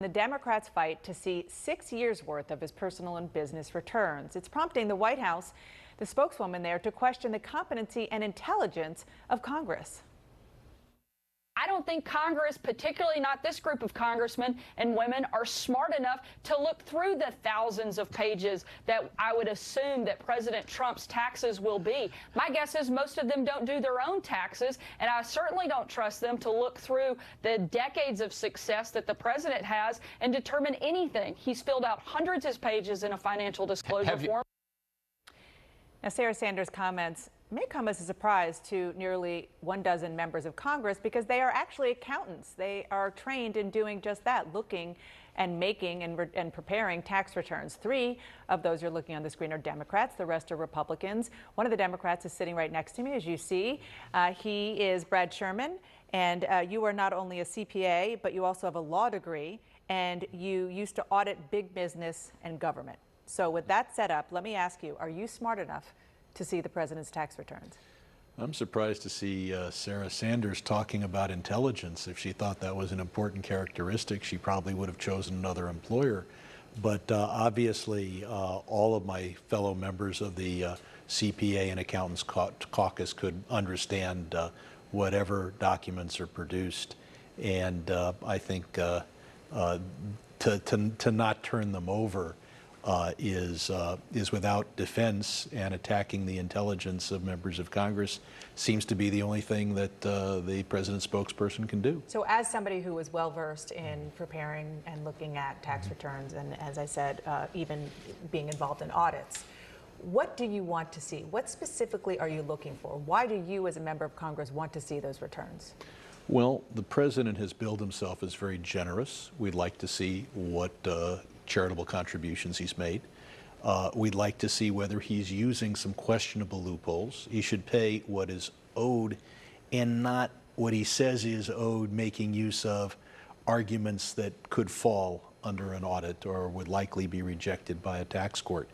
The Democrats fight to see 6 years' worth of his personal and business returns. It's prompting the White House, the spokeswoman there, to question the competency and intelligence of Congress. I don't think Congress, particularly not this group of congressmen and women, are smart enough to look through the thousands of pages that I would assume that President Trump's taxes will be. My guess is most of them don't do their own taxes, and I certainly don't trust them to look through the decades of success that the president has and determine anything. He's filled out hundreds of pages in a financial disclosure form. Now, Sarah Sanders' comments may come as a surprise to nearly 12 members of Congress because they are actually accountants. They are trained in doing just that, looking and making and preparing tax returns. 3 of those you're looking on the screen are Democrats. The rest are Republicans. One of the Democrats is sitting right next to me, as you see. He is Brad Sherman, and you are not only a CPA, but you also have a law degree, and you used to audit big business and government. So with that set up, let me ask you, are you smart enough to see the president's tax returns? I'm surprised to see Sarah Sanders talking about intelligence. If she thought that was an important characteristic, she probably would have chosen another employer. But obviously, all of my fellow members of the CPA and Accountants Caucus could understand whatever documents are produced. And I think to not turn them over is without defense, and attacking the intelligence of members of Congress seems to be the only thing that the president's spokesperson can do. So as somebody who is well versed in preparing and looking at tax returns, and as I said, even being involved in audits, what do you want to see? What specifically are you looking for? Why do you as a member of Congress want to see those returns? Well, the president has billed himself as very generous. We'd like to see what charitable contributions he's made. We'd like to see whether he's using some questionable loopholes. He should pay what is owed and not what he says is owed, making use of arguments that could fall under an audit or would likely be rejected by a tax court.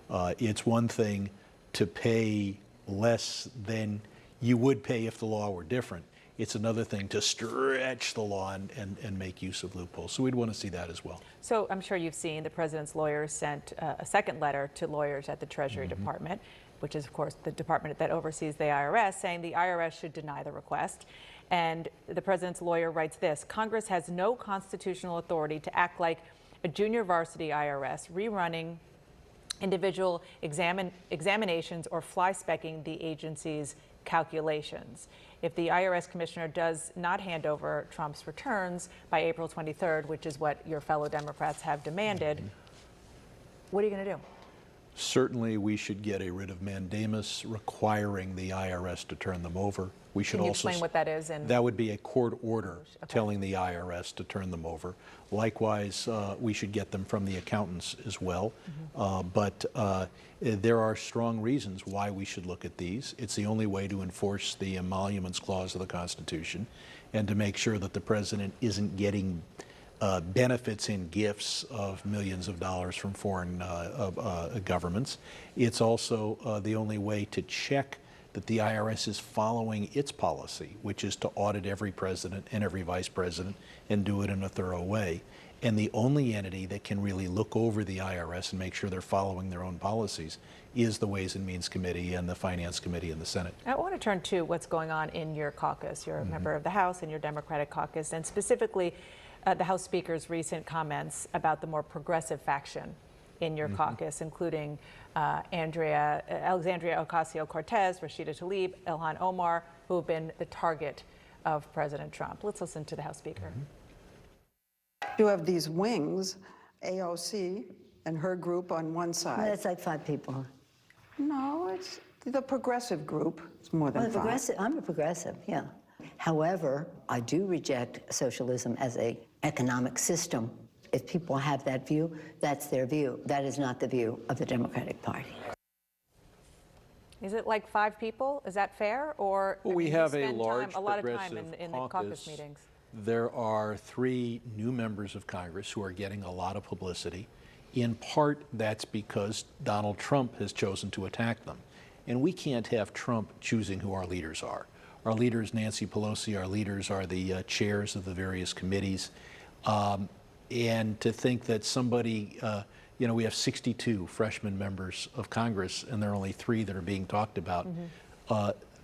It's one thing to pay less than you would pay if the law were different. It's another thing to stretch the law and make use of loopholes. So we'd want to see that as well. So I'm sure you've seen the president's lawyers sent a second letter to lawyers at the Treasury Department, which is, of course, the department that oversees the IRS, saying the IRS should deny the request. And the president's lawyer writes this: Congress has no constitutional authority to act like a junior varsity IRS, rerunning individual examinations or fly-specking the agency's calculations. If the IRS commissioner does not hand over Trump's returns by April 23rd, which is what your fellow Democrats have demanded, what are you going to do? Certainly, we should get a writ of mandamus requiring the IRS to turn them over. We should Can you also explain what that is? That would be a court order telling the IRS to turn them over. Likewise, we should get them from the accountants as well. But there are strong reasons why we should look at these. It's the only way to enforce the emoluments clause of the Constitution and to make sure that the president isn't getting benefits and gifts of millions of dollars from foreign governments. It's also the only way to check that the IRS is following its policy, which is to audit every president and every vice president and do it in a thorough way. And the only entity that can really look over the IRS and make sure they're following their own policies is the Ways and Means Committee and the Finance Committee in the Senate. I want to turn to what's going on in your caucus. You're a member of the House and your Democratic caucus, and specifically the House Speaker's recent comments about the more progressive faction in your caucus, including Alexandria Ocasio-Cortez, Rashida Tlaib, Ilhan Omar, who have been the target of President Trump. Let's listen to the House Speaker. You have these wings, AOC and her group on one side. It's like 5 people. No, it's the progressive group. It's more than 5. I'm a progressive, yeah. However, I do reject socialism as an economic system. If people have that view, that's their view. That is not the view of the Democratic Party. Is it like 5 people? Is that fair? Or well, we have a lot of time in the caucus meetings? There are 3 new members of Congress who are getting a lot of publicity. In part, that's because Donald Trump has chosen to attack them. And we can't have Trump choosing who our leaders are. Our leaders, Nancy Pelosi, our leaders are the chairs of the various committees. And to think that somebody, you know, we have 62 freshman members of Congress, and there are only 3 that are being talked about.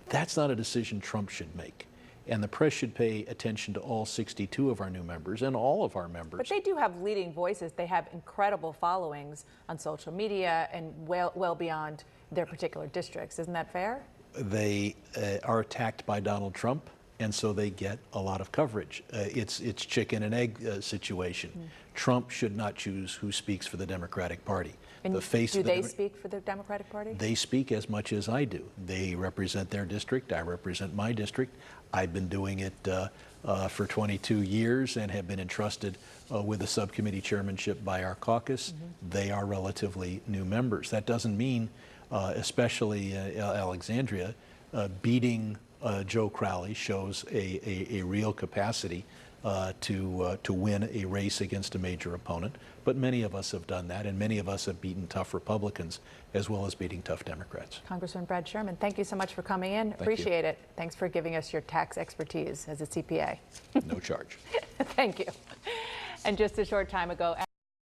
That's not a decision Trump should make. And the press should pay attention to all 62 of our new members and all of our members. But they do have leading voices. They have incredible followings on social media and well beyond their particular districts. Isn't that fair? They are attacked by Donald Trump, and so they get a lot of coverage. It's chicken and egg situation. Trump should not choose who speaks for the Democratic Party. And the face do of the they speak for the Democratic Party? They speak as much as I do. They represent their district. I represent my district. I've been doing it for 22 years and have been entrusted with the subcommittee chairmanship by our caucus. They are relatively new members. That doesn't mean, especially Alexandria, beating Joe Crowley shows a real capacity to win a race against a major opponent. But many of us have done that, and many of us have beaten tough Republicans as well as beating tough Democrats. Congressman Brad Sherman, thank you so much for coming in. Appreciate it. Thanks for giving us your tax expertise as a CPA. No charge. Thank you. And just a short time ago,